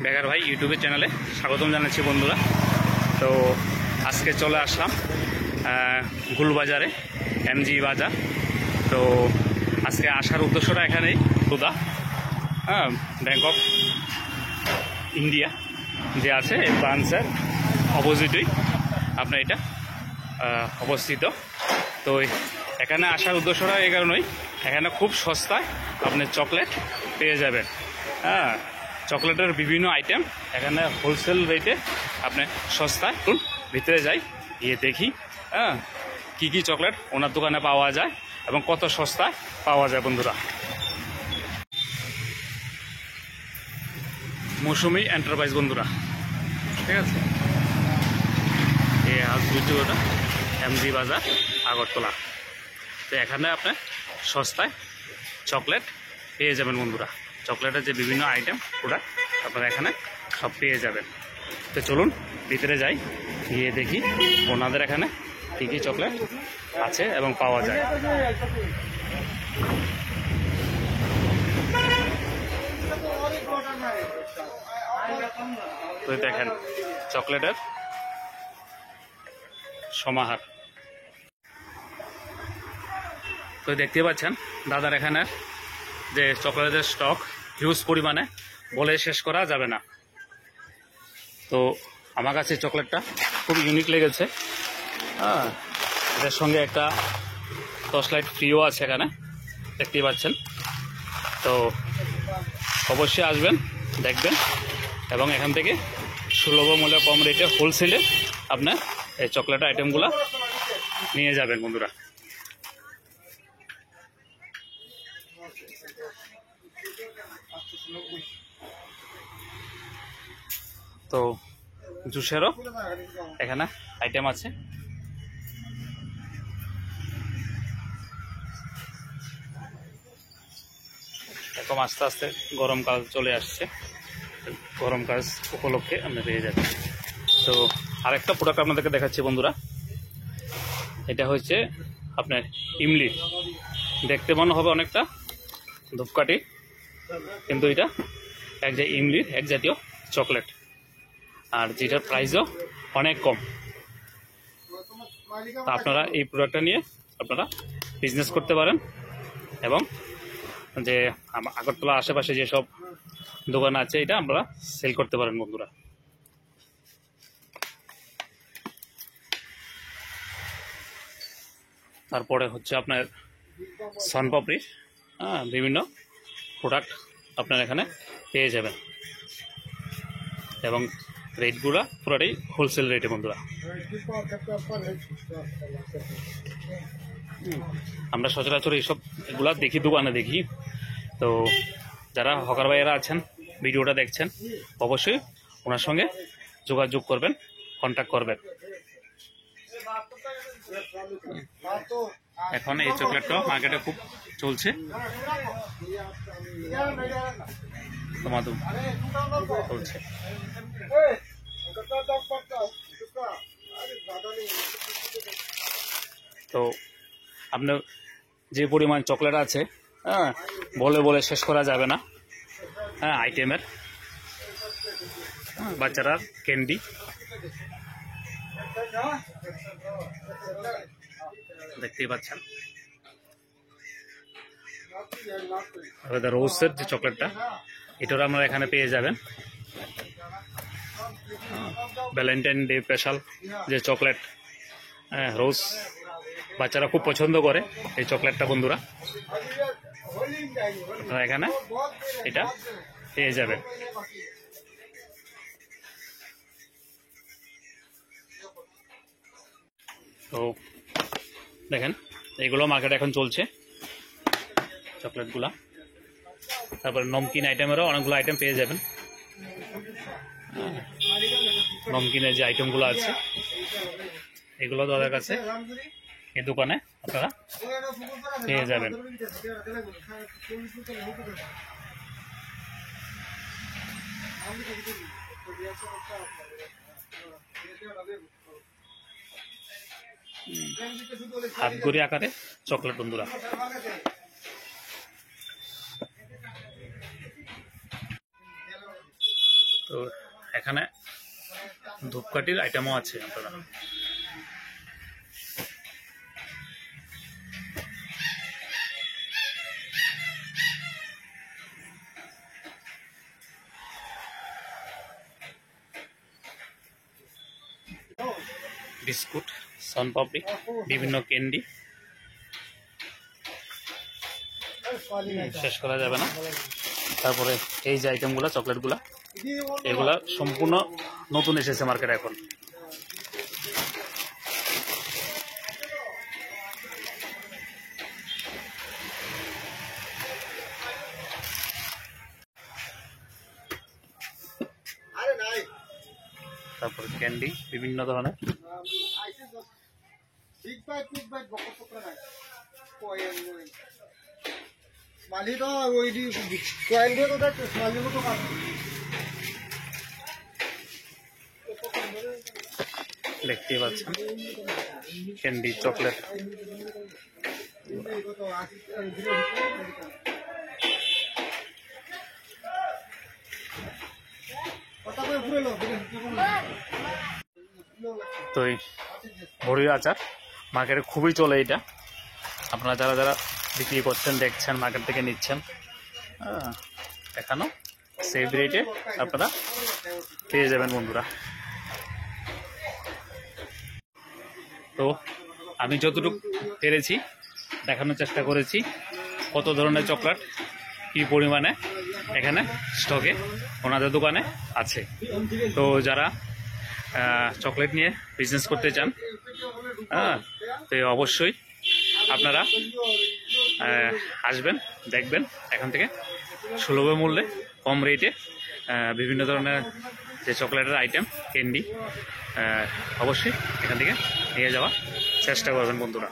বেকার ভাই ইউটিউবের চ্যানেলে স্বাগতম জানাচ্ছি বন্ধুরা। তো আজকে চলে আসলাম গুলবাজারে, এমজি বাজার। তো আজকে আসার উদ্দেশ্যটা এখানেই টুদা ব্যাংক অফ ইন্ডিয়া যে আছে এই ব্রাঞ্চের অপোজিটই আপনার এটা অবস্থিত। তো এখানে আসার উদ্দেশ্যটা এই কারণেই, এখানে খুব সস্তায় আপনি চকলেট পেয়ে যাবেন। চকলেটের বিভিন্ন আইটেম এখানে হোলসেল রেটে আপনি সস্তায়। ভিতরে যাই, গিয়ে দেখি কী কী চকলেট ওনার দোকানে পাওয়া যায় এবং কত সস্তায় পাওয়া যায় বন্ধুরা। মৌসুমি এন্টারপ্রাইজ বন্ধুরা, ঠিক আছে। এই হাউসটা এমজি বাজার, আগরতলা। তো এখানে আপনি সস্তায় চকলেট পেয়ে যাবেন বন্ধুরা। চকলেটের যে বিভিন্ন আইটেম প্রোডাক্ট আপনারা এখানে সব পেয়ে যাবেন। তো চলুন ভিতরে যাই, গিয়ে দেখি ওনাদের এখানে কী কী চকলেট আছে এবং পাওয়া যায়। তো দেখেন চকলেটের সমাহার। তো দেখতে পাচ্ছেন দাদার এখানে যে চকলেটের স্টক হিউজ পরিমাণে, বলে শেষ করা যাবে না। তো আমার কাছে চকলেটটা খুব ইউনিক লেগেছে। এটার সঙ্গে একটা টর্চলাইট ফ্রিও আছে এখানে, দেখতেই পাচ্ছেন। তো অবশ্যই আসবেন, দেখবেন এবং এখান থেকে সুলভ মূল্যে, কম রেটে, হোলসেলে আপনার এই চকলেট আইটেমগুলো নিয়ে যাবেন বন্ধুরা। তো জুসেরও এখানে আইটেম আছে। এরকম আস্তে আস্তে গরমকাল চলে আসছে, গরমকাল উপলক্ষে আপনি পেয়ে যাবেন। তো আরেকটা প্রোডাক্ট আপনাদেরকে দেখাচ্ছি বন্ধুরা। এটা হচ্ছে আপনার ইমলি। দেখতে মনে হবে অনেকটা ধূপকাঠি, কিন্তু এটা ইমলির এক জাতীয় চকলেট, আর যেটার প্রাইসও অনেক কম। তা আপনারা এই প্রোডাক্টটা নিয়ে আপনারা বিজনেস করতে পারেন এবং যে আগরতলা আশেপাশে যেসব দোকান আছে এটা আমরা সেল করতে পারেন বন্ধুরা। তারপরে হচ্ছে আপনার সনপাপড়ির বিভিন্ন প্রোডাক্ট আপনার এখানে পেয়ে যাবেন এবং রেটগুলো পুরোটাই হোলসেল রেটে বন্ধুরা। আমরা সচরাচর এইসব এগুলা দেখি, দোকানে দেখি। তো যারা হকার ভাইয়েরা আছেন, ভিডিওটা দেখছেন, অবশ্যই ওনার সঙ্গে যোগাযোগ করবেন, কন্ট্যাক্ট করবেন। এখন এই চকলেটটা মার্কেটে খুব চলছে, চলছে। তো আপনার যে পরিমাণ চকলেট আছে বলে বলে শেষ করা যাবে না। আইটেমের বাচ্চারা ক্যান্ডি দেখতেই পাচ্ছেন। রোজের যে চকলেটটা, এটাও আমরা এখানে পেয়ে যাবেন। ভ্যালেন্টাইন ডে স্পেশাল যে চকলেট, রোজ বাচ্চারা খুব পছন্দ করে এই চকলেটটা বন্ধুরা। আপনারা এখানে এটা পেয়ে যাবেন। তো দেখেন এইগুলো মার্কেটে এখন চলছে চকলেটগুলা। তারপরে নমকিন আইটেমেরও অনেকগুলো আইটেম পেয়ে যাবেন। নমকিনের যে আইটেমগুলো আছে এগুলো তাদের কাছে এই দোকানে আপনারা পেয়ে যাবেন। হাতগড়ি আকারে চকলেট বন্ধুরা। তো এখানে ধূপকাঠির আইটেমও আছে আপনারা। বিস্কুট, সনপাপড়ি, বিভিন্ন ক্যান্ডি, শেষ করা যাবে না। তারপরে এই যে আইটেমগুলো, চকলেটগুলা, এগুলা সম্পূর্ণ নতুন এসেছে মার্কেটে এখন। তারপরে ক্যান্ডি বিভিন্ন ধরনের। দেখতেই পাচ্ছেন ক্যান্ডি, চকলেট। তো এই বড়ির আচার মার্কেটে খুবই চলে। এটা আপনারা যারা যারা বিক্রি করছেন, দেখছেন, মার্কেট থেকে নিচ্ছেন, এখানে সেভ রেটে আপনারা পেয়ে যাবেন বন্ধুরা। তো আমি যতটুকু পেরেছি দেখানোর চেষ্টা করেছি কত ধরনের চকলেট কী পরিমাণে এখানে স্টকে ওনাদের দোকানে আছে। তো যারা চকলেট নিয়ে বিজনেস করতে চান, তো অবশ্যই আপনারা আসবেন, দেখবেন। এখান থেকে সুলভ মূল্যে, কম রেটে বিভিন্ন ধরনের যে চকলেটের আইটেম, ক্যান্ডি, অবশ্যই এখান থেকে নিয়ে যাওয়ার চেষ্টা করবেন বন্ধুরা।